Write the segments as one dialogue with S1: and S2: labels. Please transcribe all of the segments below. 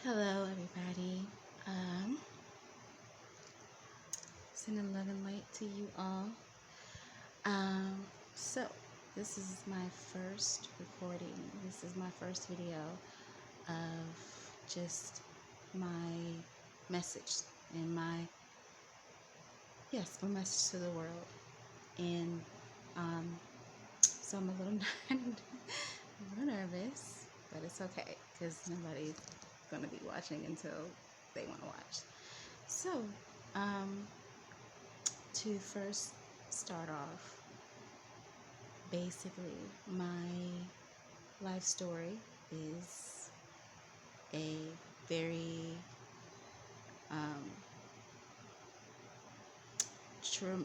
S1: Hello, everybody. Sending love and light to you all. So this is my first recording. This is my first video of just my message and my message to the world. And so I'm a little, a little nervous, but it's okay because nobody's gonna be watching until they want to watch. So, to first start off, basically, my life story is a very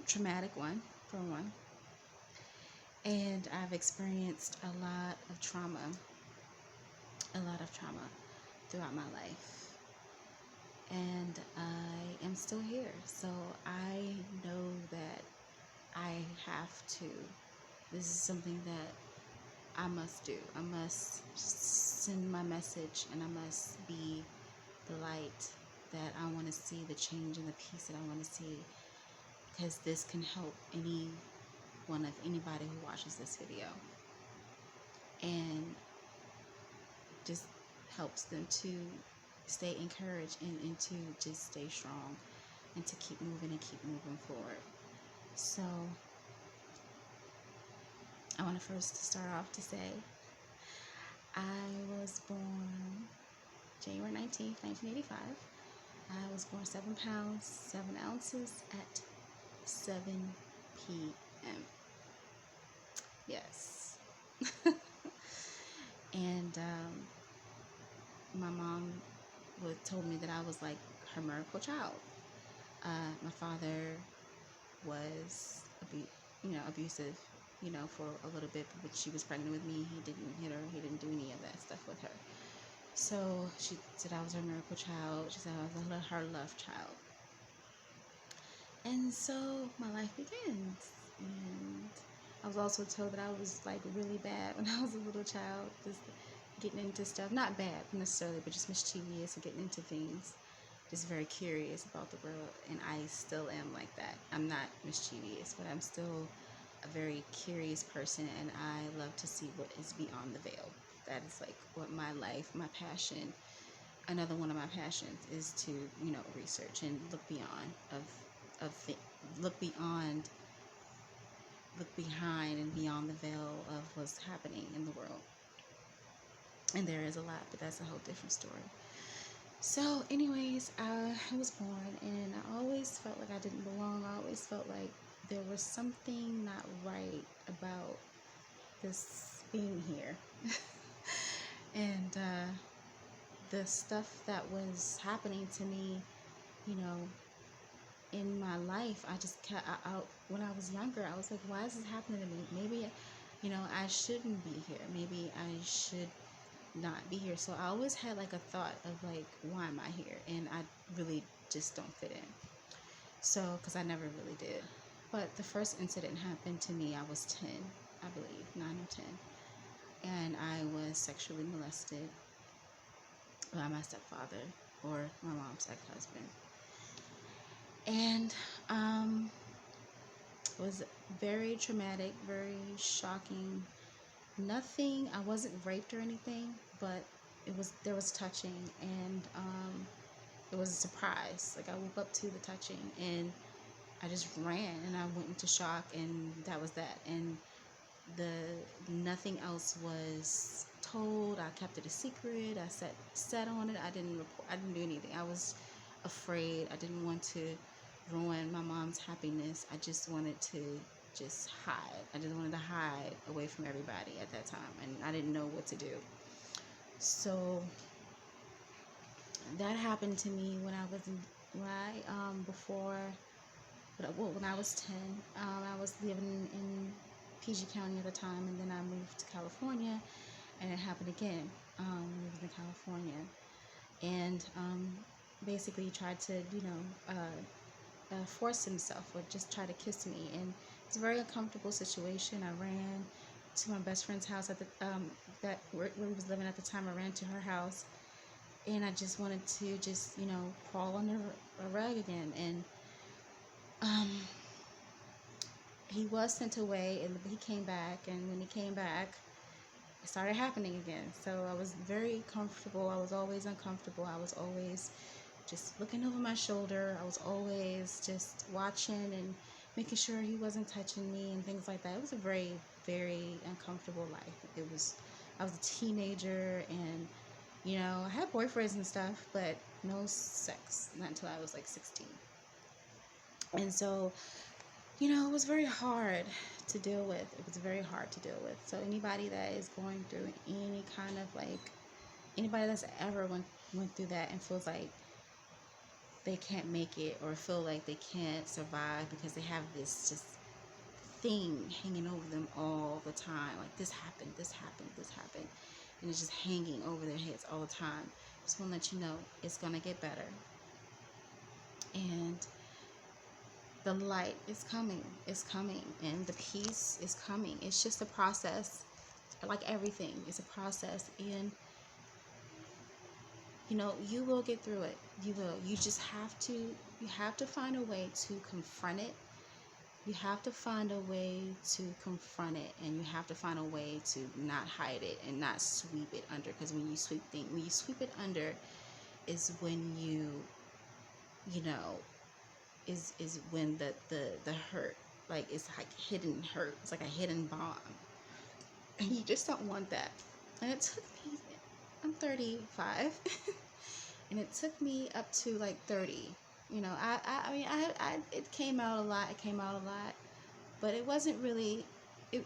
S1: traumatic one, for one. And I've experienced a lot of trauma throughout my life. And I am still here. So I know that I have to. This is something that I must do. I must send my message, and I must be the light that I want to see, the change and the peace that I want to see, because this can help anybody who watches this video, and just helps them to stay encouraged and to just stay strong and to keep moving forward. So I want to first start off to say I was born January 19th, 1985. I was born 7 pounds, 7 ounces at 7 p.m. Yes. And my mom told me that I was like her miracle child. My father was abusive, for a little bit, but she was pregnant with me. He didn't hit her. He didn't do any of that stuff with her. So she said I was her miracle child. She said I was her love child. And so my life begins. And I was also told that I was like really bad when I was a little child, just getting into stuff. Not bad necessarily, but just mischievous and getting into things. Just very curious about the world. And I still am like that. I'm not mischievous, but I'm still a very curious person, and I love to see what is beyond the veil. That is like what my life, my passion, another one of my passions is to, research and look beyond look behind and beyond the veil of what's happening in the world. And there is a lot, but that's a whole different story. So anyways, I was born, and I always felt like I didn't belong. I always felt like there was something not right about this being here. And the stuff that was happening to me, in my life, I just when I was younger, I was like, why is this happening to me? Maybe, I shouldn't be here. Maybe I should not be here. So I always had like a thought of like, why am I here? And I really just don't fit in. So, because I never really did. But the first incident happened to me, I was 10, I believe, 9 or 10. And I was sexually molested by my stepfather, or my mom's ex-husband. And it was very traumatic, very shocking. Nothing, I wasn't raped or anything, but there was touching, and it was a surprise. Like, I woke up to the touching, and I just ran, and I went into shock, and that was that. And nothing else was told. I kept it a secret. I sat on it. I didn't do anything. I was afraid. I didn't want to ruin my mom's happiness. I just wanted to just hide. I just wanted to hide away from everybody at that time, and I didn't know what to do. So that happened to me when I was when I was 10. I was living in PG County at the time, and then I moved to California, and it happened again. Moved to California, and basically he tried to, force himself or just try to kiss me, and it's a very uncomfortable situation. I ran to my best friend's house at the where he was living at the time. I ran to her house, and I just wanted to just, crawl under a rug again. And um, he was sent away, and he came back. And when he came back, it started happening again. So I was very comfortable. I was always uncomfortable. I was always just looking over my shoulder. I was always just watching and making sure he wasn't touching me and things like that. It was a very, very uncomfortable life. I was a teenager, and I had boyfriends and stuff, but no sex, not until I was like 16. And so, it was very hard to deal with. It was very hard to deal with. So anybody that is going through any kind of anybody that's ever went through that and feels like they can't make it, or feel like they can't survive because they have this just thing hanging over them all the time, like this happened, this happened, this happened, and it's just hanging over their heads all the time. Just want to let you know it's gonna get better, and the light is coming. It's coming, and the peace is coming. It's just a process, like everything. It's a process, and you will get through it. You will. You just have to. You have to find a way to confront it. You have to find a way to confront it, and you have to find a way to not hide it and not sweep it under. Because when you sweep it under, is when you know, is when the hurt, like, it's like hidden hurt. It's like a hidden bomb, and you just don't want that. And it took me. I'm 35, and it took me up to like 30. I mean, it came out a lot. It came out a lot. But it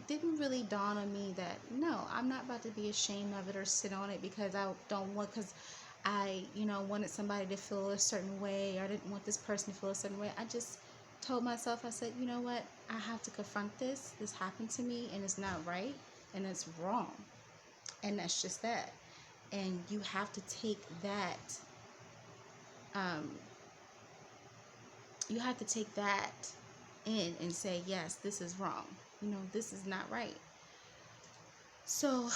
S1: didn't really dawn on me that, no, I'm not about to be ashamed of it or sit on it because because I, wanted somebody to feel a certain way, or I didn't want this person to feel a certain way. I just told myself, I said, you know what? I have to confront this. This happened to me, and it's not right, and it's wrong. And that's just that. And you have to take that, um, you have to take that in and say, yes, this is wrong. This is not right. So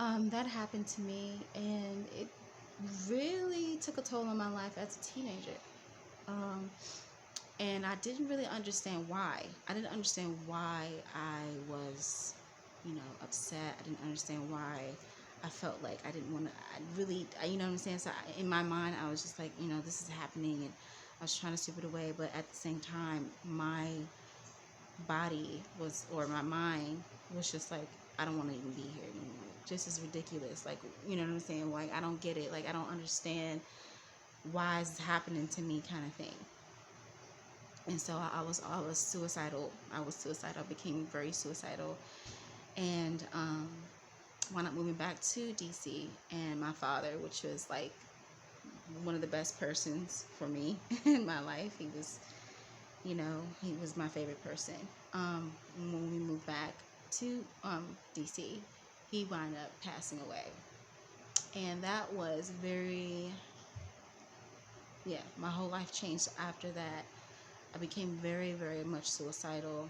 S1: that happened to me, and it really took a toll on my life as a teenager. And I didn't really understand why. I didn't understand why I was, upset. I didn't understand why I felt like I didn't want to. You know what I'm saying? So in my mind, I was just like, this is happening, and I was trying to sweep it away. But at the same time, my body or my mind was just like, I don't want to even be here anymore. Just as ridiculous. Like, you know what I'm saying? Like, I don't get it. Like, I don't understand why is this happening to me, kind of thing. And so I was suicidal. I was suicidal. I became very suicidal. And wound up moving back to DC. And my father, which was like one of the best persons for me in my life, he was my favorite person. When we moved back to DC, he wound up passing away. And that was my whole life changed after that. I became very, very much suicidal.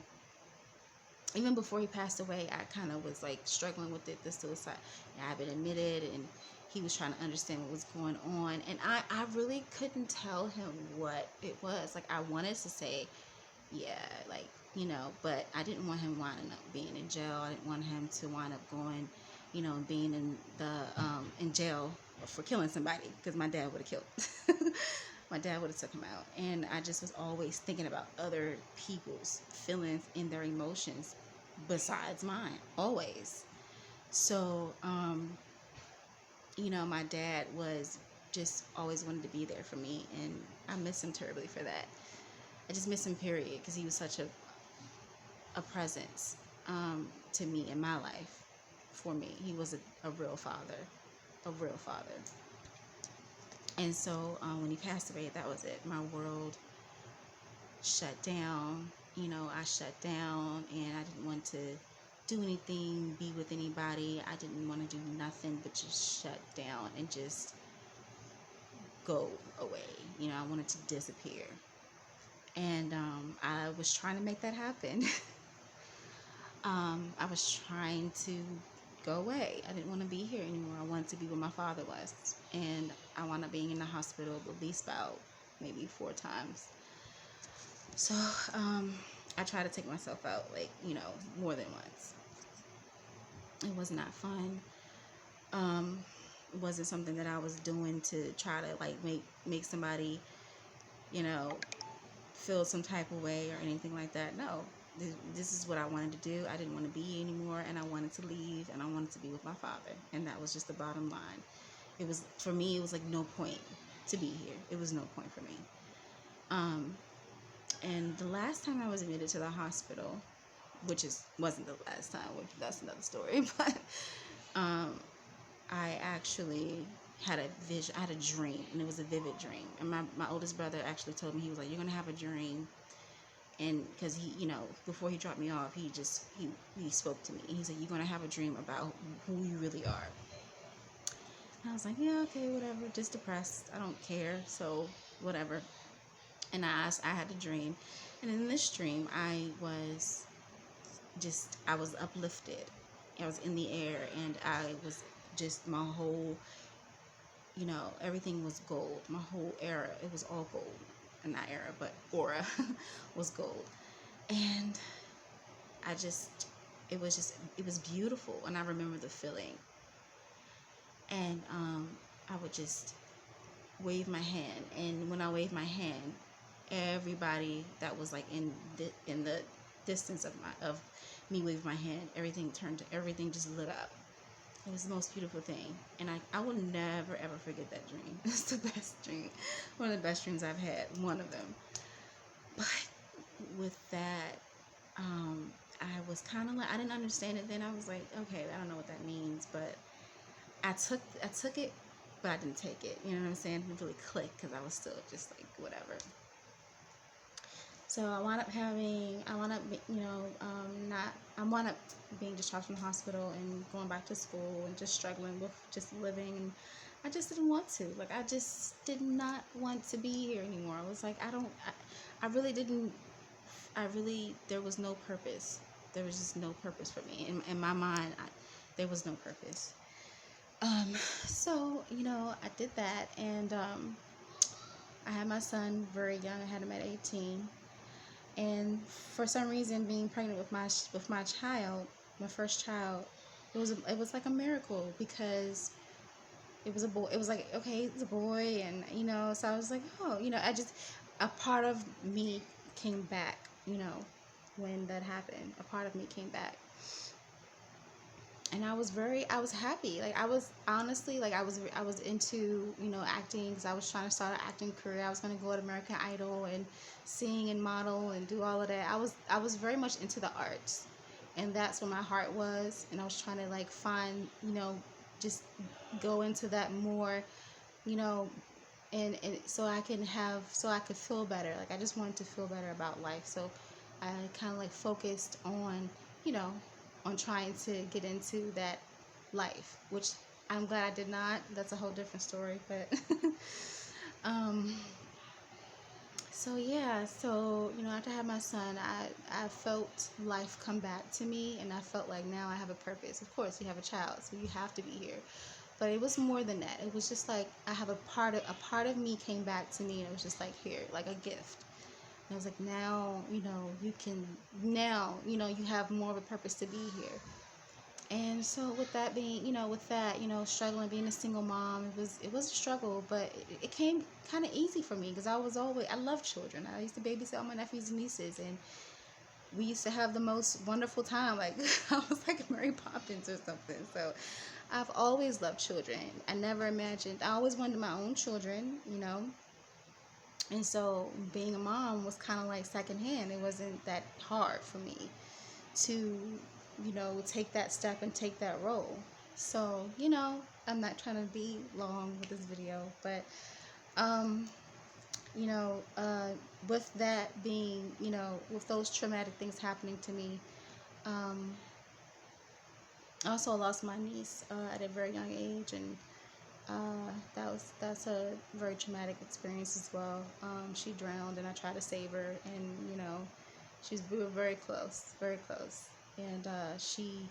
S1: Even before he passed away, I kind of was like struggling with the suicide. I had been admitted, and he was trying to understand what was going on. And I really couldn't tell him what it was. Like, I wanted to say, yeah, like, but I didn't want him winding up being in jail. I didn't want him to wind up going, being in jail for killing somebody, because my dad would have killed. My dad would have took him out. And I just was always thinking about other people's feelings and their emotions besides mine, always. So, my dad was just always wanted to be there for me, and I miss him terribly for that. I just miss him, period, because he was such a presence to me in my life. For me, he was a real father, a real father. And so when he passed away, that was it. My world shut down. I shut down, and I didn't want to do anything, be with anybody. I didn't want to do nothing but just shut down and just go away. I wanted to disappear. And I was trying to make that happen. I was trying to go away. I didn't want to be here anymore. I wanted to be where my father was. And I wound up being in the hospital at least about maybe 4 times. So I tried to take myself out, like, more than once. It was not fun. It wasn't something that I was doing to try to like make somebody, you know, feel some type of way or anything like that. No, this is what I wanted to do. I didn't want to be anymore, and I wanted to leave, and I wanted to be with my father, and that was just the bottom line. It was, for me, it was like no point to be here. It was no point for me. And the last time I was admitted to the hospital, which wasn't the last time, which that's another story, but I actually had a vision. I had a dream, and it was a vivid dream. And my oldest brother actually told me, he was like, "You're gonna have a dream," and because he, before he dropped me off, he spoke to me. He said, "You're gonna have a dream about who you really are." And I was like, "Yeah, okay, whatever. Just depressed. I don't care. So whatever." And I had a dream, and in this dream, I was uplifted. I was in the air, and I was just my whole, everything was gold. My whole era, it was all gold. And not era, but aura was gold. And I just, it was beautiful. And I remember the feeling. And I would just wave my hand. And when I waved my hand, everybody that was like in the distance of me waving my hand, everything just lit up. It was the most beautiful thing, and I will never ever forget that dream. It's the best dream, one of the best dreams I've had, one of them. But with that, I was kind of like, I didn't understand it then. I was like, okay, I don't know what that means, but I took it, but I didn't take it. You know what I'm saying? It didn't really click because I was still just like whatever. So I wound up being discharged from the hospital and going back to school and just struggling with just living. And I just didn't want to. Like, I just did not want to be here anymore. I was like, I really didn't, there was no purpose. There was just no purpose for me. In my mind, there was no purpose. So, I did that, and I had my son very young. I had him at 18. And for some reason, being pregnant with my child, my first child, it was like a miracle, because it was a boy. It was like, okay, it's a boy, and so I was like, oh, a part of me came back, when that happened. A part of me came back. And I was happy. Like, I was honestly, like, I was into, acting, because I was trying to start an acting career. I was going to go to American Idol and sing and model and do all of that. I was very much into the arts, and that's where my heart was. And I was trying to like find, just go into that more, and so I could feel better. Like, I just wanted to feel better about life. So I kind of like focused on, you know, on trying to get into that life, which I'm glad I did not. That's a whole different story. But um, so yeah, so after I had my son, I felt life come back to me, and I felt like now I have a purpose. Of course, you have a child, so you have to be here. But it was more than that. It was just like I have a part of me came back to me, and it was just like, here, like a gift. And I was like, now, you have more of a purpose to be here. And so with that being, struggling being a single mom, it was a struggle, but it came kind of easy for me, because I love children. I used to babysit all my nephews and nieces, and we used to have the most wonderful time. Like, I was like Mary Poppins or something. So I've always loved children. I never imagined, I always wanted my own children, and so being a mom was kind of like secondhand. It wasn't that hard for me to, take that step and take that role. So, I'm not trying to be long with this video, but, you know, uh, with that being, with those traumatic things happening to me, I also lost my niece at a very young age, and that's a very traumatic experience as well. She drowned, and I tried to save her, and we were very close, and she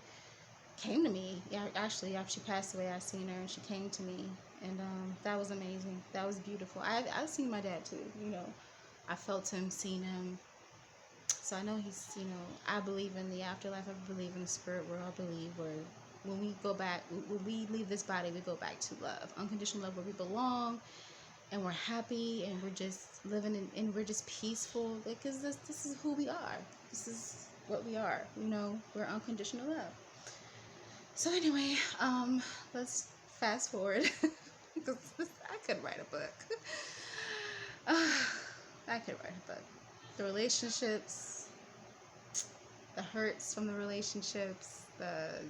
S1: came to me. Yeah, actually, after she passed away, I seen her and she came to me, and that was amazing. That was beautiful. I've seen my dad too. You know, I felt him, seen him. So I know he's, I believe in the afterlife. I believe in the spirit world. I believe when we go back, when we leave this body, we go back to love, unconditional love, where we belong, and we're happy, and we're just living and we're just peaceful, because this is who we are. This is what we are. We're unconditional love. So anyway, let's fast forward because I could write a book. I could write a book. The relationships, the hurts from the relationships, the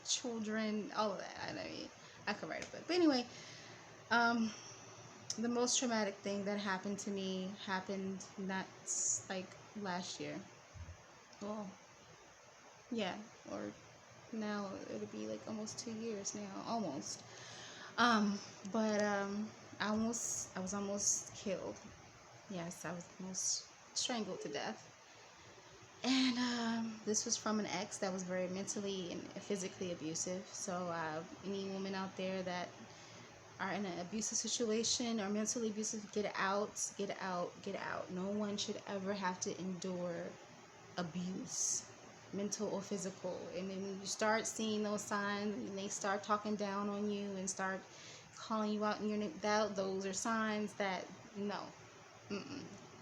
S1: children, all of that. I mean, I could write a book. But anyway, um, the most traumatic thing that happened to me happened not like last year. Well, yeah, or now it'll be like almost 2 years now, almost. Um, but I was almost killed. Yes, I was almost strangled to death. And this was from an ex that was very mentally and physically abusive. So any women out there that are in an abusive situation or mentally abusive, get out, get out, get out. No one should ever have to endure abuse, mental or physical. And then when you start seeing those signs and they start talking down on you and start calling you out in your name, those are signs that no,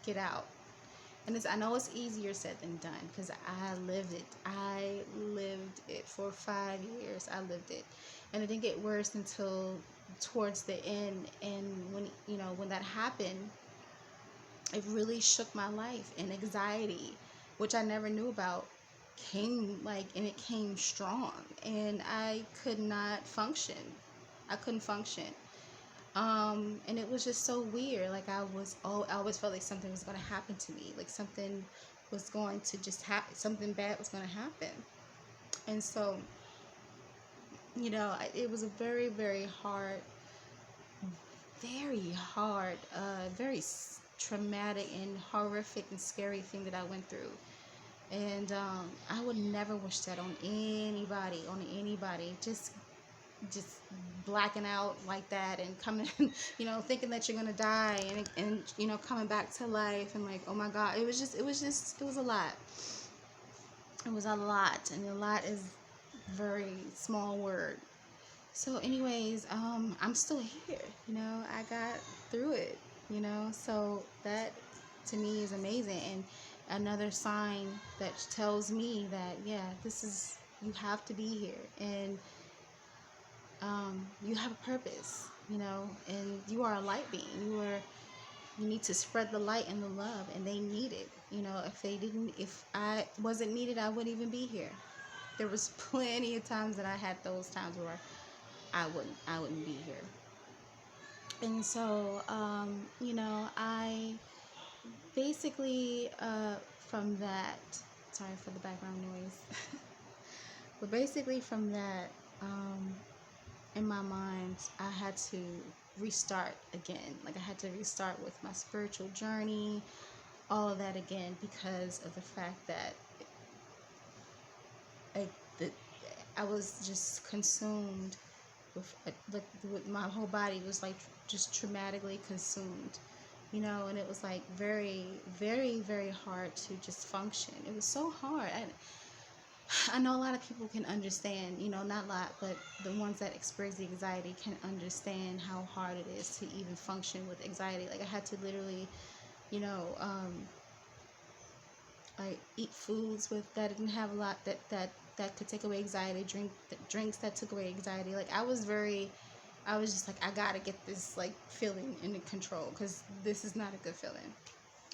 S1: get out. And I know it's easier said than done, because I lived it. I lived it for 5 years. I lived it, and it didn't get worse until towards the end. And when that happened, it really shook my life. And anxiety, which I never knew about, and it came strong, and I could not function. I couldn't function. And it was just so weird. Like I always felt like something was going to happen to me. Like something was going to just happen. Something bad was going to happen. And so, it was a very, very hard, very traumatic and horrific and scary thing that I went through. And I would never wish that on anybody. Just blacking out like that and coming thinking that you're gonna die, and coming back to life, and like, oh my god, it was a lot. It was a lot, and a lot is a very small word. So anyways, I'm still here. I got through it. So that to me is amazing, and another sign that tells me that, yeah, you have to be here, and you have a purpose, and you are a light being. You need to spread the light and the love, and they need it. If I wasn't needed, I wouldn't even be here. There was plenty of times that I had those times where I wouldn't be here. And so, I basically, from that, sorry for the background noise, but basically from that, in my mind, I had to restart again. Like I had to restart with my spiritual journey, all of that again, because of the fact that I was just consumed with my whole body was like just traumatically consumed, and it was like very, very, very hard to just function. It was so hard. I know a lot of people can understand, not a lot, but the ones that experience the anxiety can understand how hard it is to even function with anxiety. Like I had to literally, like eat foods that didn't have a lot that could take away anxiety, drinks that took away anxiety. Like I was just like, I gotta get this like feeling under control, because this is not a good feeling.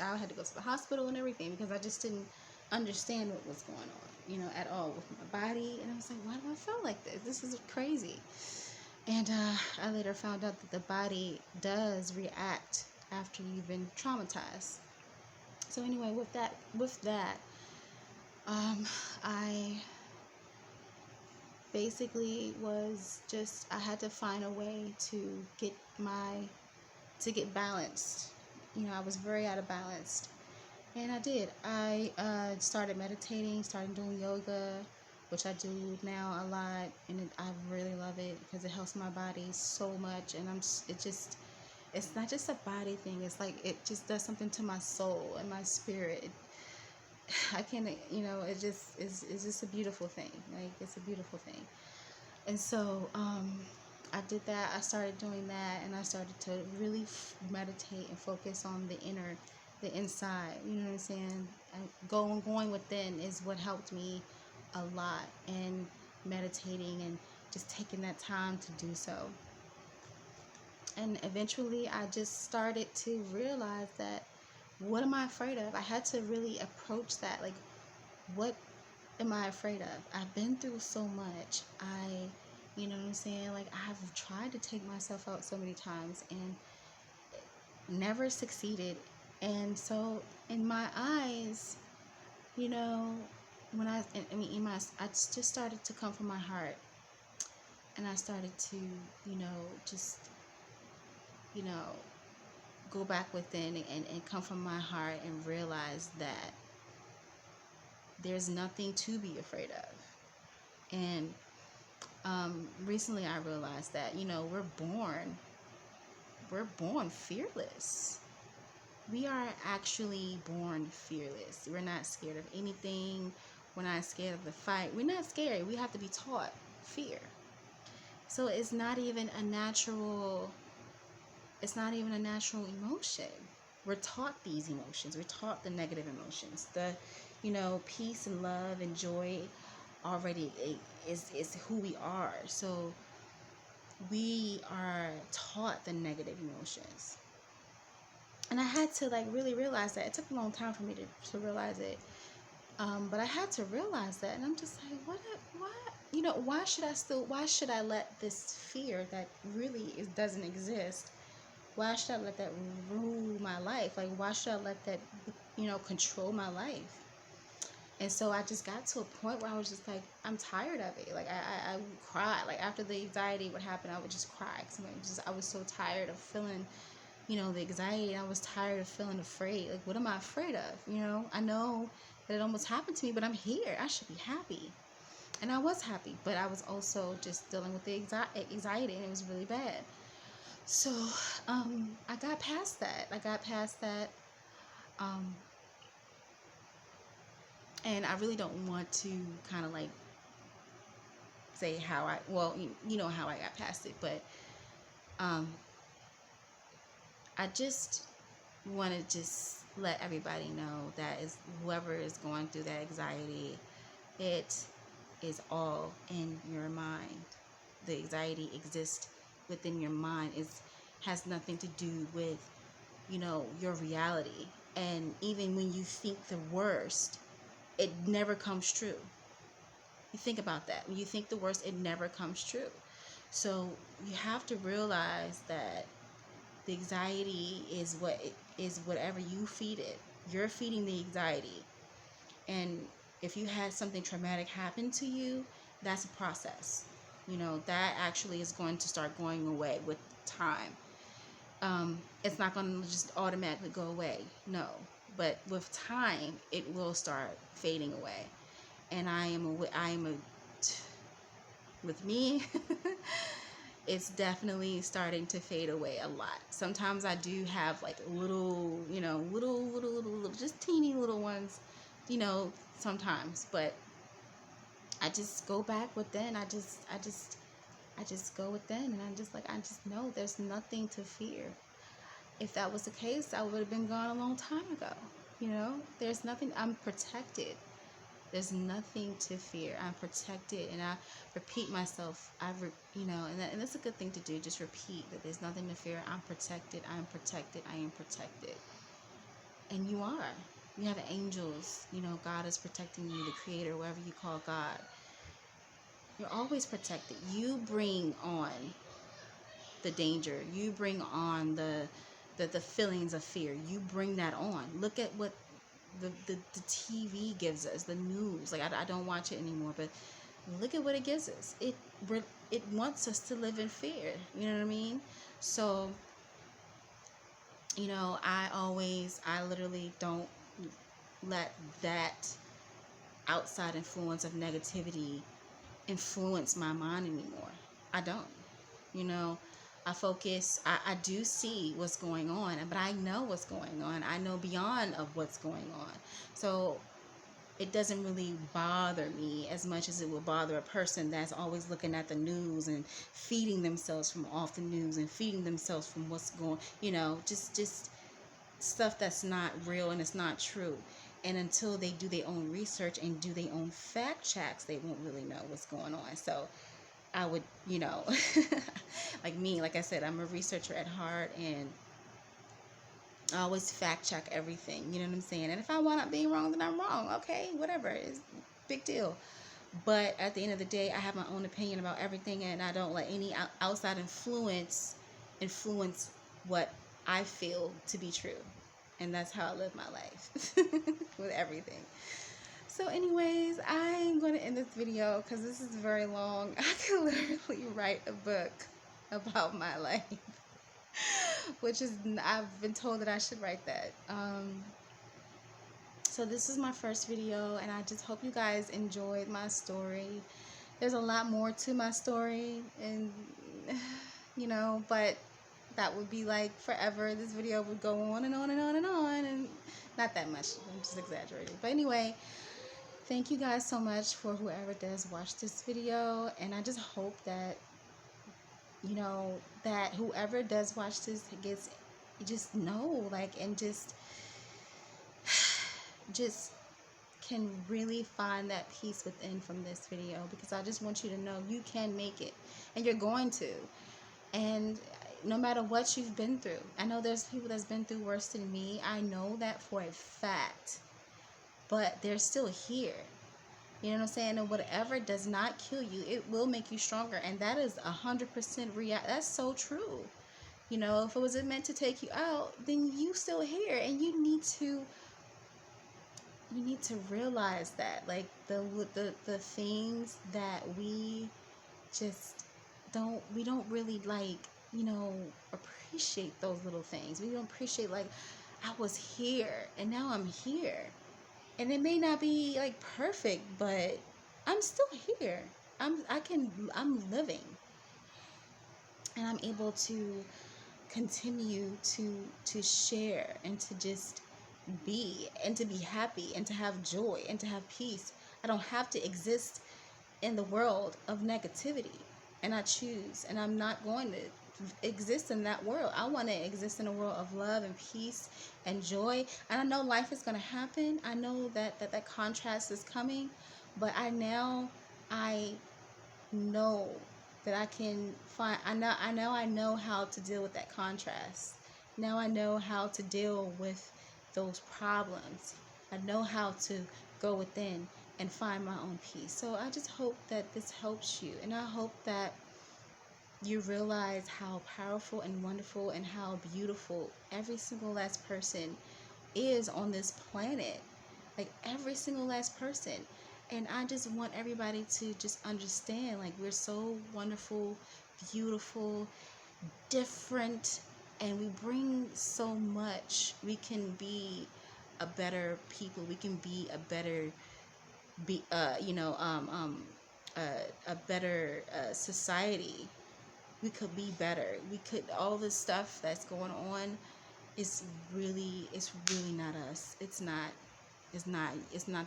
S1: I had to go to the hospital and everything, because I just didn't understand what was going on, at all with my body. And I was like, why do I feel like this? This is crazy. And I later found out that the body does react after you've been traumatized. So anyway, with that, I basically I had to find a way to get balanced. I was very out of balance. And I did. I started meditating, started doing yoga, which I do now a lot, and I really love it because it helps my body so much. And it's not just a body thing. It's like it just does something to my soul and my spirit. I can't, it just is. It's just a beautiful thing. Like, it's a beautiful thing. And so I did that. I started doing that, and I started to really meditate and focus on the inside. You know what I'm saying? Going within is what helped me a lot, and meditating and just taking that time to do so. And eventually, I just started to realize that, what am I afraid of? I had to really approach that. Like, what am I afraid of? I've been through so much. You know what I'm saying? Like, I've tried to take myself out so many times and never succeeded. And so, in my eyes, you know, when I just started to come from my heart, and I started to, just, you know, go back within and come from my heart and realize that there's nothing to be afraid of. And recently I realized that, we're born fearless. We are actually born fearless. We're not scared of anything. We're not scared of the fight. We're not scared. We have to be taught fear. So it's not even a natural emotion. We're taught these emotions. We're taught the negative emotions. The, peace and love and joy already is who we are. So we are taught the negative emotions. And I had to, like, really realize that. It took a long time for me to realize it. But I had to realize that, and I'm just like, why should I let this fear that really doesn't exist, why should I let that rule my life? Like, why should I let that, control my life? And so I just got to a point where I was just like, I'm tired of it. Like, I would cry. Like, after the anxiety would happen, I would just cry. Because I was so tired of feeling, the anxiety. And I was tired of feeling afraid. Like, what am I afraid of? I know that it almost happened to me, but I'm here. I should be happy. And I was happy, but I was also just dealing with the anxiety, and it was really bad. So I got past that. And I really don't want to kind of like say how you know how I got past it, but I just want to just let everybody know that is whoever is going through that anxiety, it is all in your mind. The anxiety exists within your mind. Has nothing to do with, your reality. And even when you think the worst, it never comes true. You think about that. When you think the worst, it never comes true. So you have to realize that the anxiety is whatever you feed it. You're feeding the anxiety. And if you had something traumatic happen to you, that's a process. That actually is going to start going away with time. It's not going to just automatically go away. No. But with time, it will start fading away. And with me, it's definitely starting to fade away a lot. Sometimes I do have like little, little, just teeny little ones, sometimes, but I just go back within. I just go within, and I just know there's nothing to fear. If that was the case, I would have been gone a long time ago. There's nothing. I'm protected. There's nothing to fear. I'm protected, and I repeat myself. And that's a good thing to do. Just repeat that there's nothing to fear. I'm protected. I am protected. I am protected. And you are. You have angels. God is protecting you, the Creator, whatever you call God. You're always protected. You bring on the danger. You bring on the feelings of fear. You bring that on. Look at what the TV gives us, the news. Like, I don't watch it anymore, but look at what it gives us. It wants us to live in fear. You know what I mean? So, I literally don't let that outside influence of negativity influence my mind anymore. I don't. You know, I do see what's going on, but I know what's going on. I know beyond of what's going on. So it doesn't really bother me as much as it would bother a person that's always looking at the news and feeding themselves from off the news and feeding themselves from what's going, just stuff that's not real and it's not true. And until they do their own research and do their own fact checks, they won't really know what's going on. So I would, like me, like I said, I'm a researcher at heart, and I always fact check everything. You know what I'm saying? And if I wind up being wrong, then I'm wrong. Okay, whatever. It's a big deal. But at the end of the day, I have my own opinion about everything, and I don't let any outside influence what I feel to be true. And that's how I live my life with everything. So anyways, I'm going to end this video because this is very long. I could literally write a book about my life. Which is, I've been told that I should write that. So this is my first video, and I just hope you guys enjoyed my story. There's a lot more to my story, and but that would be like forever. This video would go on and on and on and on, and not that much. I'm just exaggerating. But anyway, thank you guys so much for whoever does watch this video, and I just hope that that whoever does watch this gets, just know, like, and just can really find that peace within from this video, because I just want you to know you can make it, and you're going to. And no matter what you've been through, I know there's people that's been through worse than me. I know that for a fact, but they're still here. You know what I'm saying? And whatever does not kill you, it will make you stronger. And that is 100% real. That's so true. If it was meant to take you out, then you still here, and you need to realize that, like, the things that we just don't really, like, appreciate those little things. We don't appreciate, like, I was here and now I'm here. And it may not be like perfect, but I'm still here. I'm living, and I'm able to continue to share and to just be, and to be happy, and to have joy, and to have peace. I don't have to exist in the world of negativity, and I choose, and I'm not going to exist in that world. I want to exist in a world of love and peace and joy. And I know life is going to happen. I know that contrast is coming, but I know that I can find, I know how to deal with that contrast. Now I know how to deal with those problems. I know how to go within and find my own peace. So I just hope that this helps you, and I hope that you realize how powerful and wonderful and how beautiful every single last person is on this planet. Like, every single last person. And I just want everybody to just understand, like, we're so wonderful, beautiful, different, and we bring so much. We can be a better people. We can be a better a better society. We could be better. We could, all this stuff that's going on is really, not us. It's not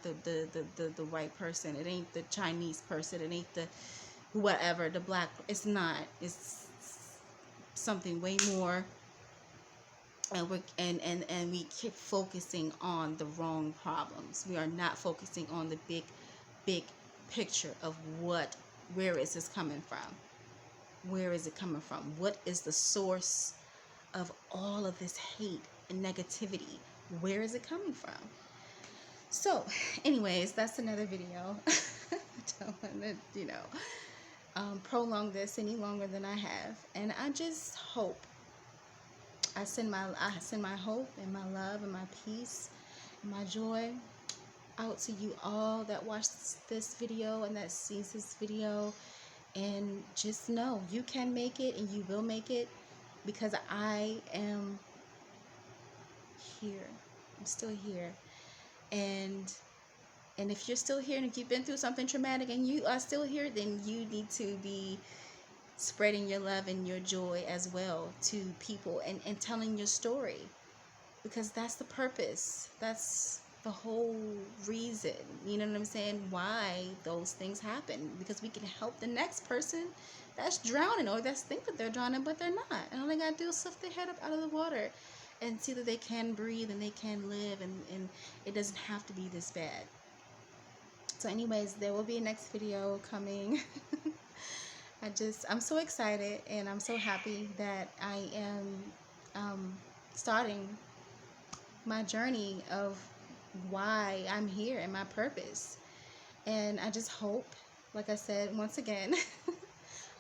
S1: the white person. It ain't the Chinese person. It ain't the whatever, the black. It's not. It's something way more. And we keep focusing on the wrong problems. We are not focusing on the big picture of where is this coming from? Where is it coming from? What is the source of all of this hate and negativity? Where is it coming from? So, anyways, that's another video. I don't want to, prolong this any longer than I have. And I just hope, I send my hope and my love and my peace and my joy out to you all that watch this video and that sees this video. And just know you can make it, and you will make it, because I am here. I'm still here. And And if you're still here and if you've been through something traumatic and you are still here, then you need to be spreading your love and your joy as well to people, and telling your story, because that's the purpose. That's the whole reason, you know what I'm saying, why those things happen, because we can help the next person that's drowning or that's think that they're drowning but they're not, and all they gotta do is lift their head up out of the water and see that they can breathe and they can live, and it doesn't have to be this bad. So anyways, there will be a next video coming. I'm so excited and I'm so happy that I am starting my journey of why I'm here and my purpose. And I just hope, like I said, once again,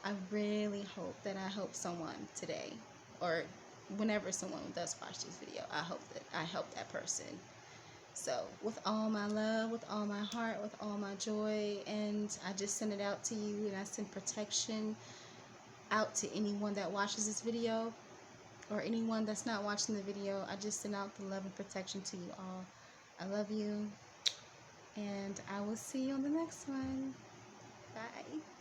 S1: I really hope that I help someone today, or whenever someone does watch this video. I hope that I help that person. So with all my love, with all my heart, with all my joy, and I just send it out to you, and I send protection out to anyone that watches this video, or anyone that's not watching the video. I just send out the love and protection to you all. I love you, and I will see you on the next one. Bye.